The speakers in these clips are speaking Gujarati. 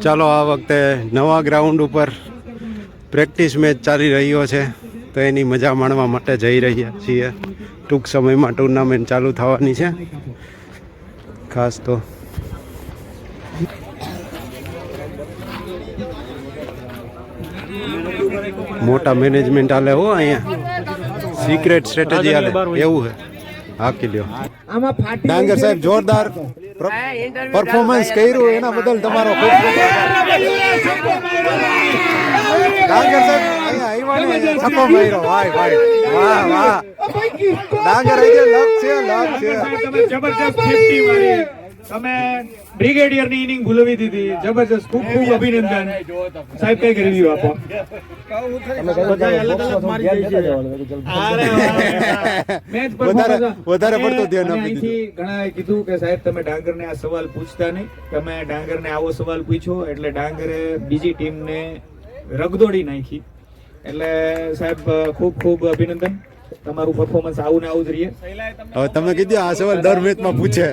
ચાલો આ વખતે નવા ગ્રાઉન્ડ ઉપર પ્રેક્ટિસ મેચ ચાલી રહ્યો છે, તો એની મજા માણવા માટે જઈ રહ્યા છીએ. ટૂંક સમયમાં ટુર્નામેન્ટ ચાલુ થવાની છે. ખાસ તો મોટા મેનેજમેન્ટ હાલે હો અહીંયા, સિક્રેટ સ્ટ્રેટેજી હાલે એવું છે. હાકી લ્યો ડાંગર સાહેબ, જોરદાર પરફોર્મન્સ કર્યું એના બદલ તમારો ખૂબ ખૂબ ડાંગર સાહેબ. અહીંયા આવ્યા છક્કો માર્યો, ભાઈ ભાઈ, વાહ વાહ. ડાંગર લક છે, લક છે. જબરજસ્ત 50 મારી તમે બ્રિગેડિયર ની ઇનિંગ ભૂલવી દીધી. જબરજસ્ત, ખૂબ ખૂબ અભિનંદન સાહેબ. કઈ રિવ્યુ આપો. વધારે પડતું ધ્યાન આપી દીધું. ઘણા કીધું કે સાહેબ તમે ડાંગરને આ સવાલ પૂછતા નહીં, તમે ડાંગરને આવો સવાલ પૂછ્યો એટલે ડાંગરે બીજી ટીમને રગદોડી નાખી. એટલે સાહેબ ખૂબ ખૂબ અભિનંદન, તમારું પરફોર્મન્સ આવું ને આવું જ રહીએ. હવે તમે કીધું આ સવાલ દર મેચમાં પૂછે,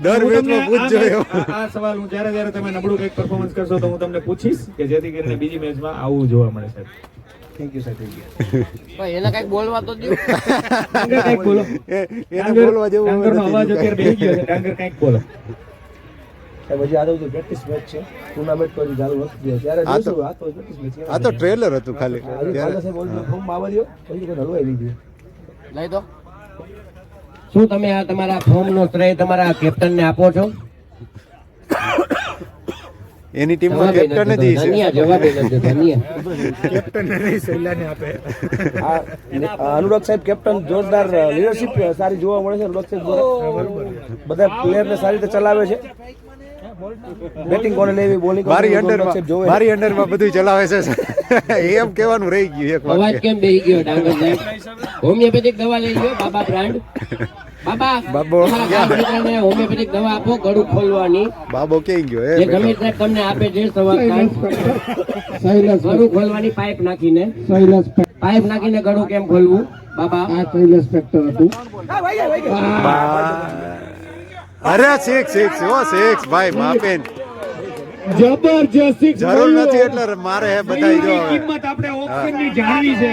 દર મેચમાં પૂછજો. આ સવાલ હું જ્યારે તમે નબળું કંઈક પરફોર્મન્સ કરશો તો હું તમને પૂછીશ કે જેથી કરીને બીજી મેચમાં આવું જોવા મળે. સાહેબ થેન્ક યુ સાહેબ. ભાઈ એને કઈક બોલવા તો દો. કંઈક બોલો. એને બોલવા જેવું ડાંગરનો અવાજ અત્યારે બેસી ગયો છે. ડાંગર કંઈક બોલો. પછી આ તો પ્રેક્ટિસ મેચ છે, ટુર્નામેન્ટ તો ચાલુ નથી ત્યારે જોઈશું. આ તો પ્રેક્ટિસ મેચ છે, આ તો ટ્રેલર હતું ખાલી. સાહેબ ઓલરેડી ફોર્મ આવવા દો, પછી કોઈ હલવાઈ નહીં ગયું. લઈ દો. શું તમે આ તમારા ફોર્મ નો શ્રેય તમારા કેપ્ટન ને આપો છો? એની ટીમમાં કેપ્ટન જ છે. ધન્યા જવાબ નથી. ધન્યા કેપ્ટન ને નહીં, સૈલાને આપે. અનુરાગ સાહેબ કેપ્ટન જોરદાર લીડરશિપ સારી જોવા મળે છે. અનુરાગ સાહેબ બધા પ્લેયરને સારી રીતે ચલાવે છે. બેટિંગ કોને લેવી, બોલિંગ મારી અંડરમાં બધું ચલાવે છે એમ કહેવાનું રહી ગયું. એક અવાજ કેમ બેહી ગયો ડાંગર સાહેબ? હોમિયોપેથિક દવા લઈ લ્યો, બાબા બ્રાન્ડ. બાબો હોમિયોપેથિક દવા આપો ગળું ખોલવાની. બાબો ક્યાં ગયો? જે ગમે સાહેબ તમને આપે છે ગળું ખોલવાની પાઇપ નાખીને. પાઇપ નાખીને ગળું કેમ ખોલવું બાબા? આ કૈલાસ ફેક્ટર હતું. અરે સિક્સ ભાઈ માપેન જબરજસ્ત જરૂર નથી એટલે મારે બતાવી દો. કિંમત આપણે ઓપ્શન ની જાણવી છે.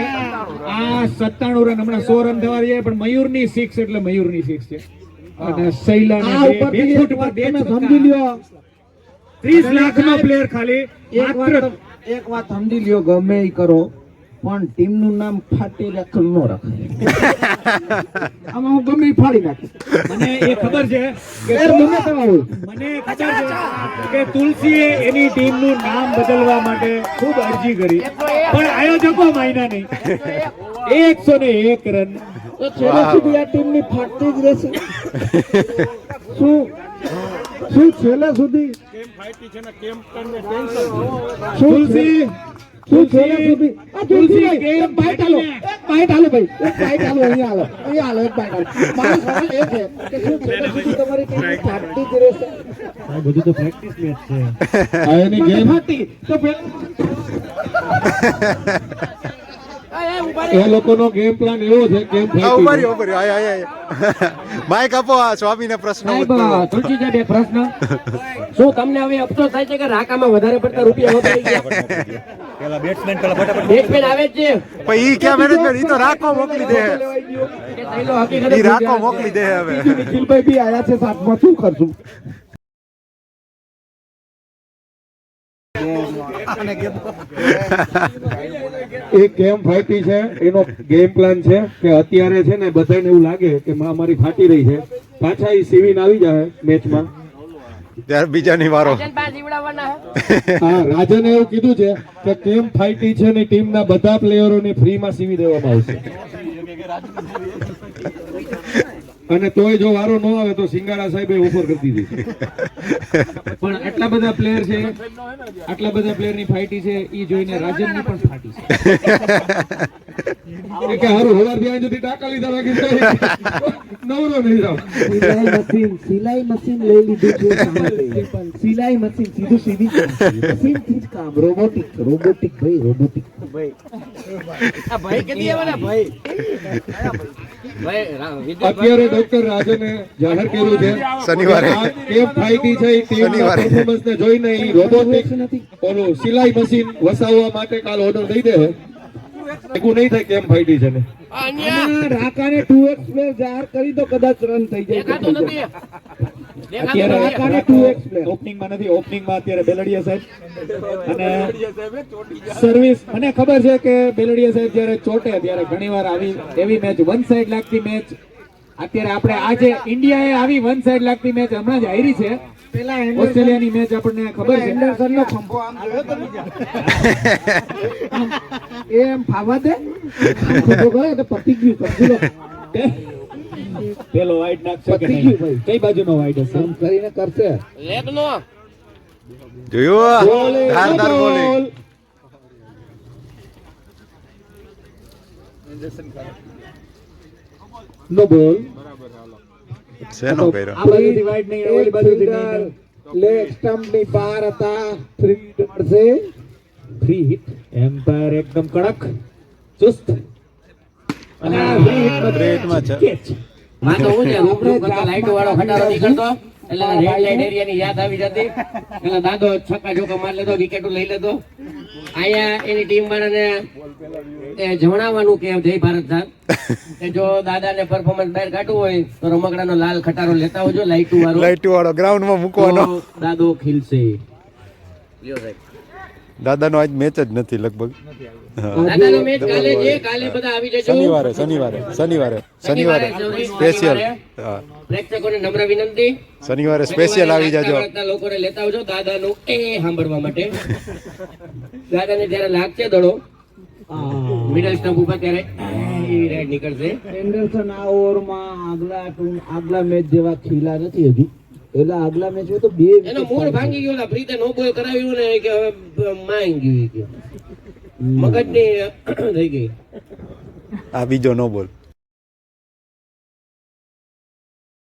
આ 97 રન હમણાં 100 રન થવા રહ્યા, પણ મયુર ની 6 એટલે મયુર ની 6 છે. અને શૈલા ને 2 ફૂટ પર 2 સમજી લ્યો. 30 લાખ નો પ્લેયર ખાલી. એક વાત સમજી લ્યો, ગમે એ કરો પણ ટીમ નું નામ ફાટી રાખલ ન રખાય. આમાં હું ગમે ફાડી નાખીશ. મને એ ખબર છે કે મને ખબર છે કે તુલસીએ એની ટીમ નું નામ બદલવા માટે ખૂબ અરજી કરી, પણ આયોજકો માન્યા નહીં. 101 રન. છેલ્લે સુધી આ ટીમ ની ફાટતી જ રહેશે. શું છેલ્લે સુધી તુલસી બધું તો પ્રેક્ટિસ મેચ છે. એ લોકોનો ગેમ પ્લાન એવો છે. માઇક આપો, આ સ્વામીને પ્રશ્ન તુલસી સાહેબ એક પ્રશ્ન. શું તમને હવે અફસોસ થાય છે કે રાકામાં વધારે પડતા રૂપિયા વપરાઈ ગયા? બેટ્સમેન આવે જ છે પણ ઈ ક્યાં મેનેજમેન્ટ? ઈ તો રાખો મોકલી દે. ઈ રાખો મોકલી દે. હવે નિખિલભાઈ બી આયા છે સાથમાં, શું કરશું? એક ગેમ ફાટી છે, એનો ગેમ પ્લાન છે કે અત્યારે છે ને બધાને એવું લાગે કે અમારી ફાટી રહી છે, પાછા એ સીવીને આવી જાય મેચમાં ત્યારે બીજાની વારો. હા, રાજને એવું કીધું છે કે કેમ ફાઈટી છે ને ટીમના બધા પ્લેયરોને ફ્રીમાં સીવી દેવામાં આવશે. અને તોય જો વારો ન આવે તો સિંગાડા સાહેબે ઓફર કરી દીધી. પણ આટલા બધા પ્લેયર છે, આટલા બધા પ્લેયરની ફાઈટી છે, એ જોઈને રાજનની પણ ફાટી છે. એ કે હારું હવાર ત્યાં સુધી ટાકા લીધા બાકી નવરો નહીં જાવ. સિલાઈ મશીન લઈ લીધું છે સામે. સિલાઈ મશીન સીધું સીધી મશીન થી જ કામ. રોબોટિક ભાઈ રોબોટિક. અત્યારે ડોક્ટર રાજને જાહેર કર્યું છે શનિવારે. આ કેમ ફાઈટી છે એ ટીમના પરફોર્મન્સ ને જોઈને ઈ રોબોટિક ઓલું સિલાઈ મશીન વસાવવા માટે કાલ ઓર્ડર દઈ દે. એવું નહીં થાય કેમ ફાઈટી છે ને. રાકાને 2x પ્લેયર જાહેર કરી દો, કદાચ રન થઈ જાય. અત્યારે રાકાને 2x પ્લેયર. ઓપનિંગમાં નથી, ઓપનિંગમાં અત્યારે બેલડિયા સાહેબ અને સર્વિસ. મને ખબર છે કે બેલડિયા સાહેબ જ્યારે ચોટે ત્યારે ઘણીવાર આવી એવી મેચ વન સાઈડ લાગતી મેચ અત્યારે આપણે આજે ઇન્ડિયાએ આવી વન સાઈડ લાગતી મેચ હમણાં જ હારી છે. પેલા ઓસ્ટ્રેલિયાની મેચ આપણને ખબર છે. એન્ડરસનનો ખંભો આમ જોયો તો એ એમ ફાવા દે, આમ ખંભો કરે તો પતી ગયું. સમજી લો. પેલો વાઇડ નાખશે કે પતી નહીં? ગયું ભાઈ. કઈ બાજુનો વાઇડ હશે? આમ કરીને કરશે. જોયું ધારદાર બોલિંગ. નો બોલ. શેનો કર્યો? આ બાજુથી વાઇડ નહીં, ઓલી બાજુથી નહીં. લેગ સ્ટમ્પ ની બહાર હતા. ફ્રી મળશે. Free hit. એમ્પાયર એકદમ કડક ચુસ્ત અને આ ફ્રી હિટમાં બ્રેકમાં છે. કેચ. માં તો હું છે રૂબરૂ કરતા લાઈટો વાળો ખટારો નીકળતો એટલે રેડ લાઈટ એરિયાની યાદ આવી જતી એટલે દાદો છક્કા ચોક્કા માર લેતો, વિકેટો લઈ લેતો. અહીંયા એની ટીમ વાળાને એ જણાવવાનું કે જય ભારત સાહેબ કે જો દાદાને પરફોર્મન્સ બહાર કાઢવું હોય તો રમકડાનો લાલ ખટારો લેતા આવજો લાઈટો વાળો. લાઈટ વાળો ગ્રાઉન્ડમાં મૂકવાનો. તો દાદો ખીલશે. લ્યો સાહેબ. દાદાનો આજ મેચ જ નથી લગભગ. દાદાનો મેચ કાલે છે, કાલે બધા આવી જજો. શનિવારે સ્પેશિયલ. હા, પ્રેક્ષકોને નમ્ર વિનંતી, શનિવારે સ્પેશિયલ આવી જાજો. લોકોને લેતા આવજો દાદાનું એ સાંભળવા માટે. દાદાને જ્યારે લાગશે દડો મિડલ સ્ટમ્પ ઉપર ત્યારે એવી રાઈડ નીકળશે. એન્ડરસન આ ઓવરમાં આગલા મેચ જેવા ખીલા નથી હજી. એટલે આગલા મેચ તો બે એનો મૂળ ભાંગી ગયો. પ્રીતે નો બોલ કરાવ્યું ને કે હવે માંગી ગયું કે મગજની થઈ ગઈ. આ બીજો નો બોલ.